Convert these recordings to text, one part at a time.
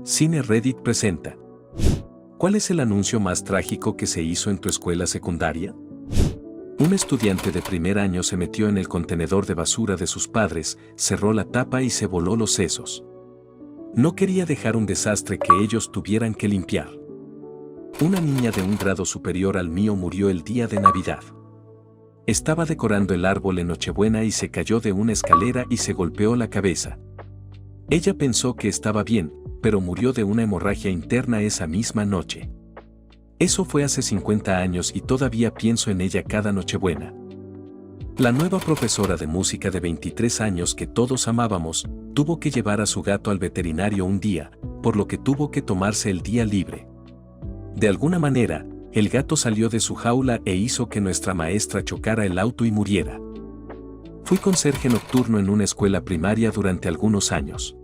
Cine Reddit presenta. ¿Cuál es el anuncio más trágico que se hizo en tu escuela secundaria? Un estudiante de primer año se metió en el contenedor de basura de sus padres, cerró la tapa y se voló los sesos. No quería dejar un desastre que ellos tuvieran que limpiar. Una niña de un grado superior al mío murió el día de Navidad. Estaba decorando el árbol en Nochebuena y se cayó de una escalera y se golpeó la cabeza. Ella pensó que estaba bien, pero murió de una hemorragia interna esa misma noche. Eso fue hace 50 años y todavía pienso en ella cada Nochebuena. La nueva profesora de música de 23 años que todos amábamos, tuvo que llevar a su gato al veterinario un día, por lo que tuvo que tomarse el día libre. De alguna manera, el gato salió de su jaula e hizo que nuestra maestra chocara el auto y muriera. Fui conserje nocturno en una escuela primaria durante algunos años.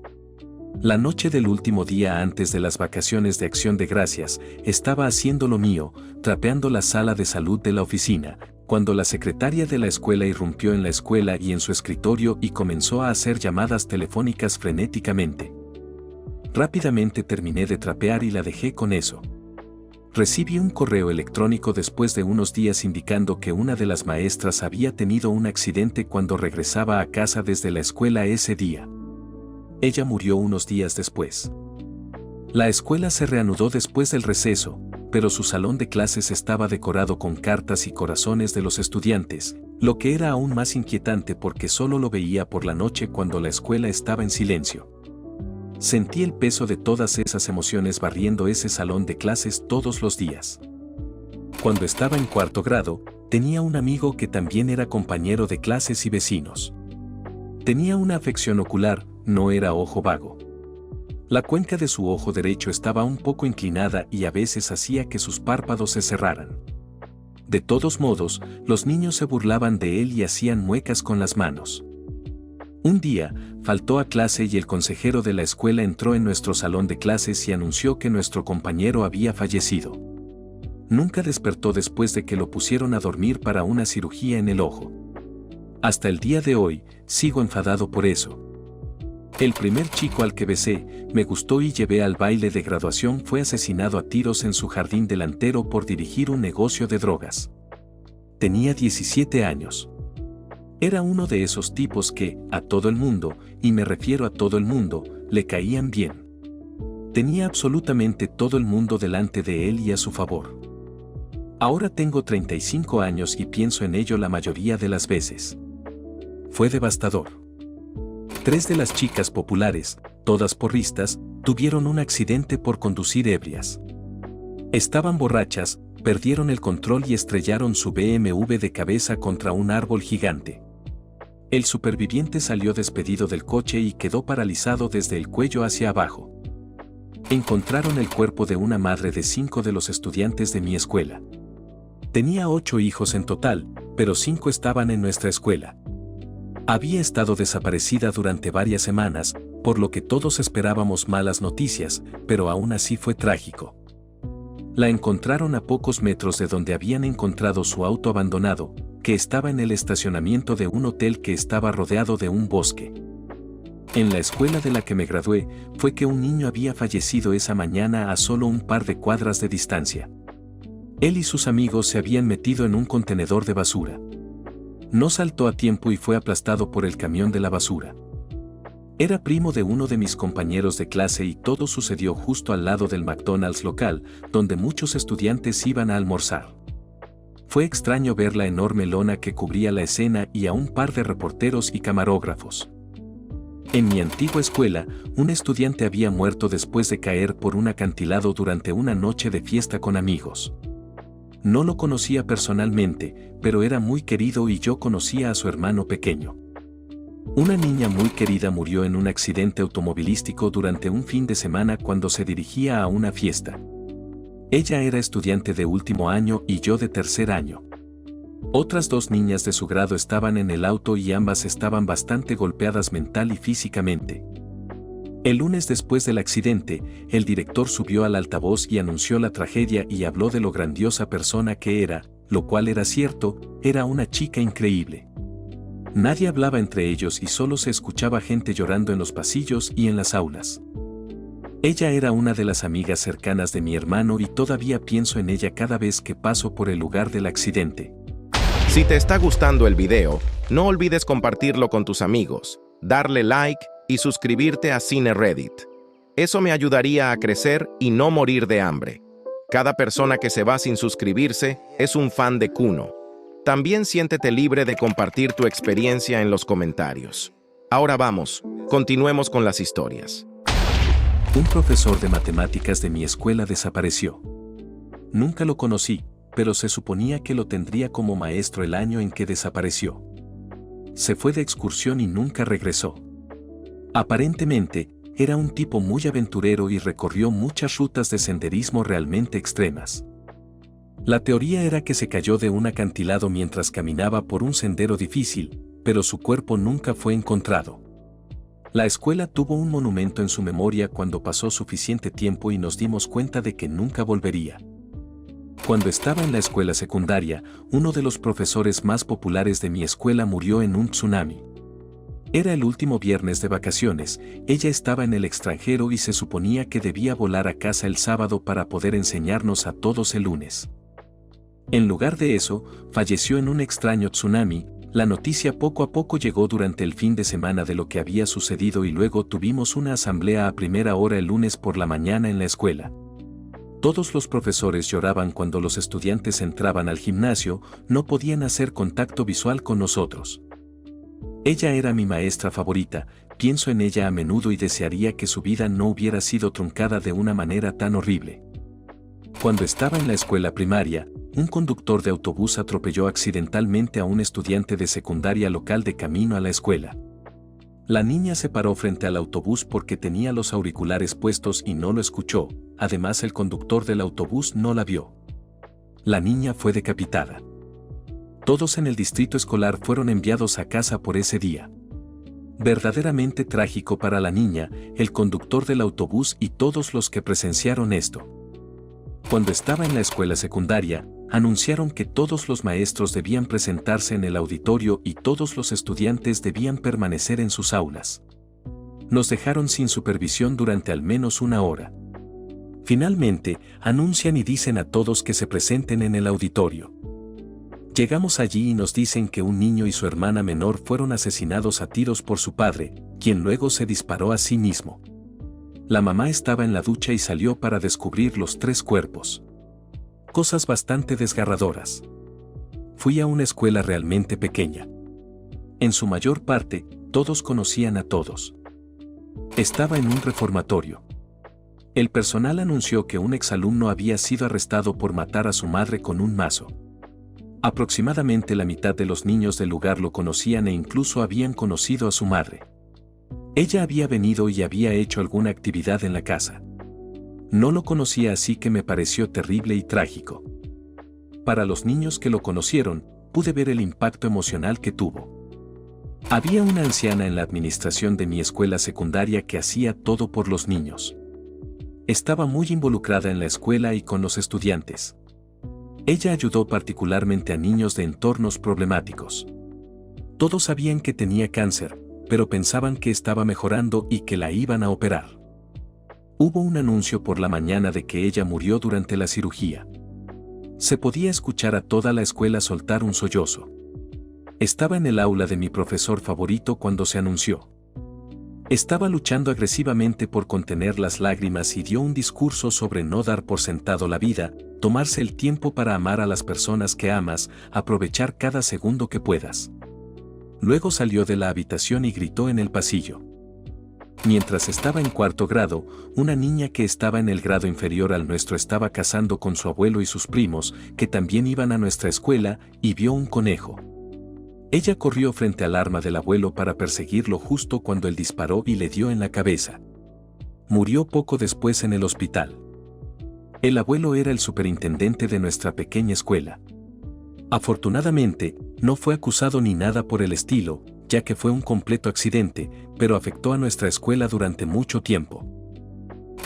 La noche del último día antes de las vacaciones de Acción de Gracias, estaba haciendo lo mío, trapeando la sala de salud de la oficina, cuando la secretaria de la escuela irrumpió en la escuela y en su escritorio y comenzó a hacer llamadas telefónicas frenéticamente. Rápidamente terminé de trapear y la dejé con eso. Recibí un correo electrónico después de unos días indicando que una de las maestras había tenido un accidente cuando regresaba a casa desde la escuela ese día. Ella murió unos días después. La escuela se reanudó después del receso, pero su salón de clases estaba decorado con cartas y corazones de los estudiantes, lo que era aún más inquietante porque solo lo veía por la noche cuando la escuela estaba en silencio. Sentí el peso de todas esas emociones barriendo ese salón de clases todos los días. Cuando estaba en cuarto grado, tenía un amigo que también era compañero de clases y vecinos. Tenía una afección ocular, no era ojo vago. La cuenca de su ojo derecho estaba un poco inclinada y a veces hacía que sus párpados se cerraran. De todos modos, los niños se burlaban de él y hacían muecas con las manos. Un día, faltó a clase y el consejero de la escuela entró en nuestro salón de clases y anunció que nuestro compañero había fallecido. Nunca despertó después de que lo pusieron a dormir para una cirugía en el ojo. Hasta el día de hoy, sigo enfadado por eso. El primer chico al que besé, me gustó y llevé al baile de graduación fue asesinado a tiros en su jardín delantero por dirigir un negocio de drogas. Tenía 17 años. Era uno de esos tipos que, a todo el mundo, y me refiero a todo el mundo, le caían bien. Tenía absolutamente todo el mundo delante de él y a su favor. Ahora tengo 35 años y pienso en ello la mayoría de las veces. Fue devastador. 3 de las chicas populares, todas porristas, tuvieron un accidente por conducir ebrias. Estaban borrachas, perdieron el control y estrellaron su BMW de cabeza contra un árbol gigante. El superviviente salió despedido del coche y quedó paralizado desde el cuello hacia abajo. Encontraron el cuerpo de una madre de 5 de los estudiantes de mi escuela. Tenía 8 hijos en total, pero 5 estaban en nuestra escuela. Había estado desaparecida durante varias semanas, por lo que todos esperábamos malas noticias, pero aún así fue trágico. La encontraron a pocos metros de donde habían encontrado su auto abandonado, que estaba en el estacionamiento de un hotel que estaba rodeado de un bosque. En la escuela de la que me gradué, fue que un niño había fallecido esa mañana a solo un par de cuadras de distancia. Él y sus amigos se habían metido en un contenedor de basura. No saltó a tiempo y fue aplastado por el camión de la basura. Era primo de uno de mis compañeros de clase y todo sucedió justo al lado del McDonald's local, donde muchos estudiantes iban a almorzar. Fue extraño ver la enorme lona que cubría la escena y a un par de reporteros y camarógrafos. En mi antigua escuela, un estudiante había muerto después de caer por un acantilado durante una noche de fiesta con amigos. No lo conocía personalmente, pero era muy querido y yo conocía a su hermano pequeño. Una niña muy querida murió en un accidente automovilístico durante un fin de semana cuando se dirigía a una fiesta. Ella era estudiante de último año y yo de tercer año. Otras 2 niñas de su grado estaban en el auto y ambas estaban bastante golpeadas mental y físicamente. El lunes después del accidente, el director subió al altavoz y anunció la tragedia y habló de lo grandiosa persona que era, lo cual era cierto, era una chica increíble. Nadie hablaba entre ellos y solo se escuchaba gente llorando en los pasillos y en las aulas. Ella era una de las amigas cercanas de mi hermano y todavía pienso en ella cada vez que paso por el lugar del accidente. Si te está gustando el video, no olvides compartirlo con tus amigos, darle like y suscribirte a Cine Reddit. Eso me ayudaría a crecer y no morir de hambre. Cada persona que se va sin suscribirse es un fan de Kuno. También siéntete libre de compartir tu experiencia en los comentarios. Ahora vamos, continuemos con las historias. Un profesor de matemáticas de mi escuela desapareció. Nunca lo conocí, pero se suponía que lo tendría como maestro el año en que desapareció. Se fue de excursión y nunca regresó. Aparentemente, era un tipo muy aventurero y recorrió muchas rutas de senderismo realmente extremas. La teoría era que se cayó de un acantilado mientras caminaba por un sendero difícil, pero su cuerpo nunca fue encontrado. La escuela tuvo un monumento en su memoria cuando pasó suficiente tiempo y nos dimos cuenta de que nunca volvería. Cuando estaba en la escuela secundaria, uno de los profesores más populares de mi escuela murió en un tsunami. Era el último viernes de vacaciones, ella estaba en el extranjero y se suponía que debía volar a casa el sábado para poder enseñarnos a todos el lunes. En lugar de eso, falleció en un extraño tsunami. La noticia poco a poco llegó durante el fin de semana de lo que había sucedido y luego tuvimos una asamblea a primera hora el lunes por la mañana en la escuela. Todos los profesores lloraban cuando los estudiantes entraban al gimnasio, no podían hacer contacto visual con nosotros. Ella era mi maestra favorita, pienso en ella a menudo y desearía que su vida no hubiera sido truncada de una manera tan horrible. Cuando estaba en la escuela primaria, un conductor de autobús atropelló accidentalmente a un estudiante de secundaria local de camino a la escuela. La niña se paró frente al autobús porque tenía los auriculares puestos y no lo escuchó, además el conductor del autobús no la vio. La niña fue decapitada. Todos en el distrito escolar fueron enviados a casa por ese día. Verdaderamente trágico para la niña, el conductor del autobús y todos los que presenciaron esto. Cuando estaba en la escuela secundaria, anunciaron que todos los maestros debían presentarse en el auditorio y todos los estudiantes debían permanecer en sus aulas. Nos dejaron sin supervisión durante al menos una hora. Finalmente, anuncian y dicen a todos que se presenten en el auditorio. Llegamos allí y nos dicen que un niño y su hermana menor fueron asesinados a tiros por su padre, quien luego se disparó a sí mismo. La mamá estaba en la ducha y salió para descubrir los 3 cuerpos. Cosas bastante desgarradoras. Fui a una escuela realmente pequeña. En su mayor parte, todos conocían a todos. Estaba en un reformatorio. El personal anunció que un exalumno había sido arrestado por matar a su madre con un mazo. Aproximadamente la mitad de los niños del lugar lo conocían e incluso habían conocido a su madre. Ella había venido y había hecho alguna actividad en la casa. No lo conocía, así que me pareció terrible y trágico. Para los niños que lo conocieron, pude ver el impacto emocional que tuvo. Había una anciana en la administración de mi escuela secundaria que hacía todo por los niños. Estaba muy involucrada en la escuela y con los estudiantes. Ella ayudó particularmente a niños de entornos problemáticos. Todos sabían que tenía cáncer, pero pensaban que estaba mejorando y que la iban a operar. Hubo un anuncio por la mañana de que ella murió durante la cirugía. Se podía escuchar a toda la escuela soltar un sollozo. Estaba en el aula de mi profesor favorito cuando se anunció. Estaba luchando agresivamente por contener las lágrimas y dio un discurso sobre no dar por sentado la vida, tomarse el tiempo para amar a las personas que amas, aprovechar cada segundo que puedas. Luego salió de la habitación y gritó en el pasillo. Mientras estaba en 4º grado, una niña que estaba en el grado inferior al nuestro estaba cazando con su abuelo y sus primos, que también iban a nuestra escuela, y vio un conejo. Ella corrió frente al arma del abuelo para perseguirlo justo cuando él disparó y le dio en la cabeza. Murió poco después en el hospital. El abuelo era el superintendente de nuestra pequeña escuela. Afortunadamente, no fue acusado ni nada por el estilo, ya que fue un completo accidente, pero afectó a nuestra escuela durante mucho tiempo.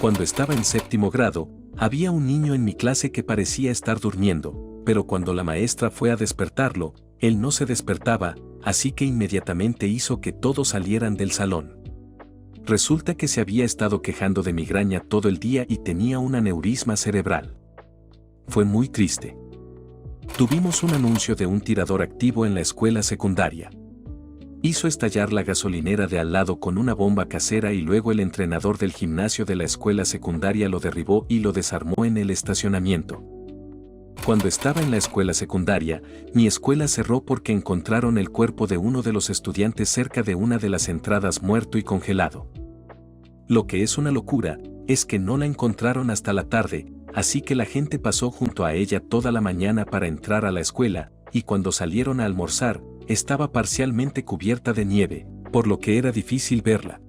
Cuando estaba en 7º grado, había un niño en mi clase que parecía estar durmiendo, pero cuando la maestra fue a despertarlo, él no se despertaba, así que inmediatamente hizo que todos salieran del salón. Resulta que se había estado quejando de migraña todo el día y tenía un aneurisma cerebral. Fue muy triste. Tuvimos un anuncio de un tirador activo en la escuela secundaria. Hizo estallar la gasolinera de al lado con una bomba casera y luego el entrenador del gimnasio de la escuela secundaria lo derribó y lo desarmó en el estacionamiento. Cuando estaba en la escuela secundaria, mi escuela cerró porque encontraron el cuerpo de uno de los estudiantes cerca de una de las entradas muerto y congelado. Lo que es una locura, es que no la encontraron hasta la tarde, así que la gente pasó junto a ella toda la mañana para entrar a la escuela, y cuando salieron a almorzar, estaba parcialmente cubierta de nieve, por lo que era difícil verla.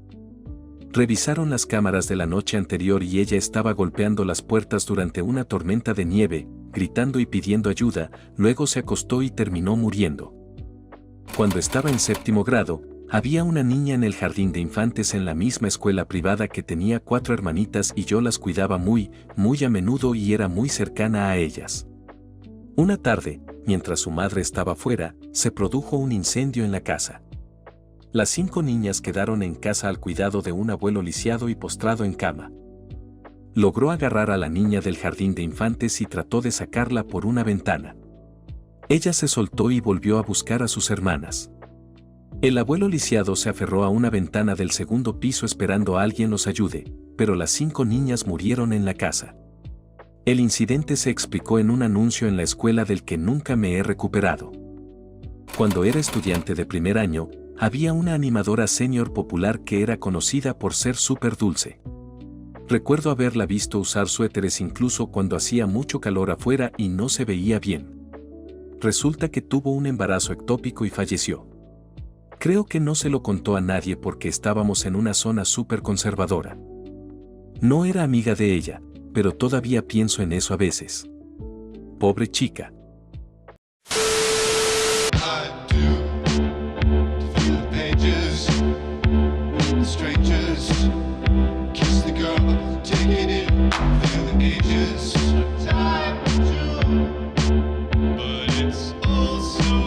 Revisaron las cámaras de la noche anterior y ella estaba golpeando las puertas durante una tormenta de nieve, gritando y pidiendo ayuda, luego se acostó y terminó muriendo. Cuando estaba en 7º grado, había una niña en el jardín de infantes en la misma escuela privada que tenía 4 hermanitas y yo las cuidaba muy a menudo y era muy cercana a ellas. Una tarde, mientras su madre estaba fuera, se produjo un incendio en la casa. Las 5 niñas quedaron en casa al cuidado de un abuelo lisiado y postrado en cama. Logró agarrar a la niña del jardín de infantes y trató de sacarla por una ventana. Ella se soltó y volvió a buscar a sus hermanas. El abuelo lisiado se aferró a una ventana del 2º piso esperando a alguien los ayude, pero las 5 niñas murieron en la casa. El incidente se explicó en un anuncio en la escuela del que nunca me he recuperado. Cuando era estudiante de primer año, había una animadora senior popular que era conocida por ser súper dulce. Recuerdo haberla visto usar suéteres incluso cuando hacía mucho calor afuera y no se veía bien. Resulta que tuvo un embarazo ectópico y falleció. Creo que no se lo contó a nadie porque estábamos en una zona súper conservadora. No era amiga de ella, pero todavía pienso en eso a veces. Pobre chica. Strangers kiss the girl, take it in, feel the ages.